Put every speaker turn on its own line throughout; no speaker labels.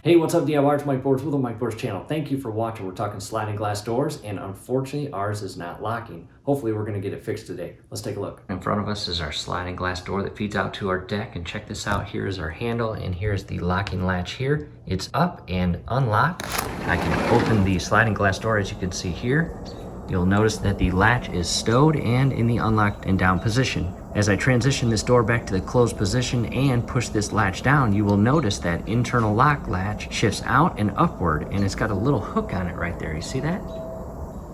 Hey, what's up DIYers? Mike Boards with the Mike Boards channel. Thank you for watching. We're talking sliding glass doors, and unfortunately ours is not locking. Hopefully we're going to get it fixed today. Let's take a look. In front of us is our sliding glass door that feeds out to our deck, and check this out. Here is our handle, and here's the locking latch here. It's up and unlocked. I can open the sliding glass door, as you can see here. You'll notice that the latch is stowed and in the unlocked and down position. As I transition this door back to the closed position and push this latch down, you will notice that internal lock latch shifts out and upward, and it's got a little hook on it right there. You see that?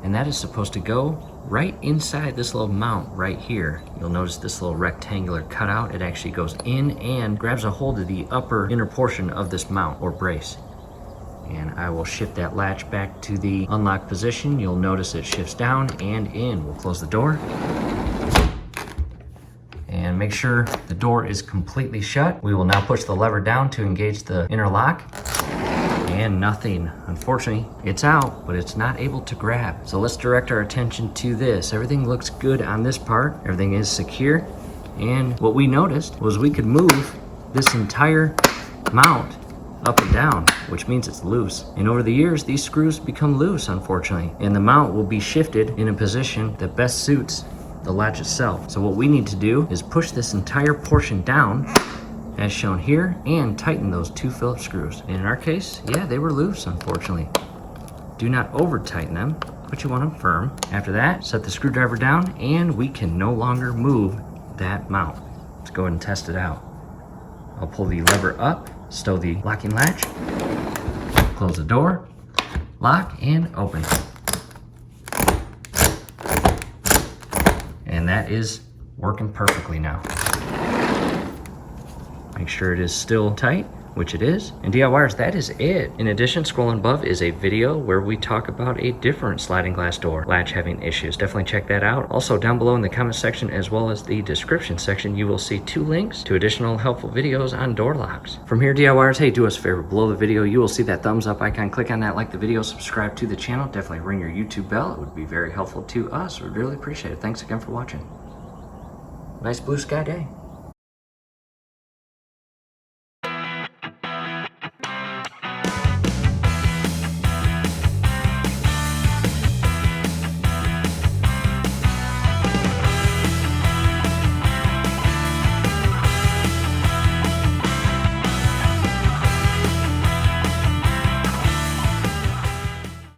And that is supposed to go right inside this little mount right here. You'll notice this little rectangular cutout. It actually goes in and grabs a hold of the upper inner portion of this mount or brace. And I will shift that latch back to the unlocked position. You'll notice it shifts down and in. We'll close the door. And make sure the door is completely shut. We will now push the lever down to engage the inner lock. And nothing. Unfortunately, it's out, but it's not able to grab. So let's direct our attention to this. Everything looks good on this part. Everything is secure. And what we noticed was we could move this entire mount up and down, which means it's loose. And over the years, these screws become loose, unfortunately. And the mount will be shifted in a position that best suits the latch itself. So what we need to do is push this entire portion down, as shown here, and tighten those two Phillips screws. And in our case, yeah, they were loose, unfortunately. Do not over tighten them, but you want them firm. After that, set the screwdriver down, and we can no longer move that mount. Let's go ahead and test it out. I'll pull the lever up, stow the locking latch, close the door, lock, and open. And that is working perfectly now. Make sure it is still tight, which it is. And DIYers, that is it. In addition, scrolling above is a video where we talk about a different sliding glass door latch having issues. Definitely check that out. Also, down below in the comment section as well as the description section, you will see 2 links to additional helpful videos on door locks. From here, DIYers, hey, do us a favor. Below the video, you will see that thumbs up icon. Click on that, like the video, subscribe to the channel. Definitely ring your YouTube bell. It would be very helpful to us. We'd really appreciate it. Thanks again for watching. Nice blue sky day.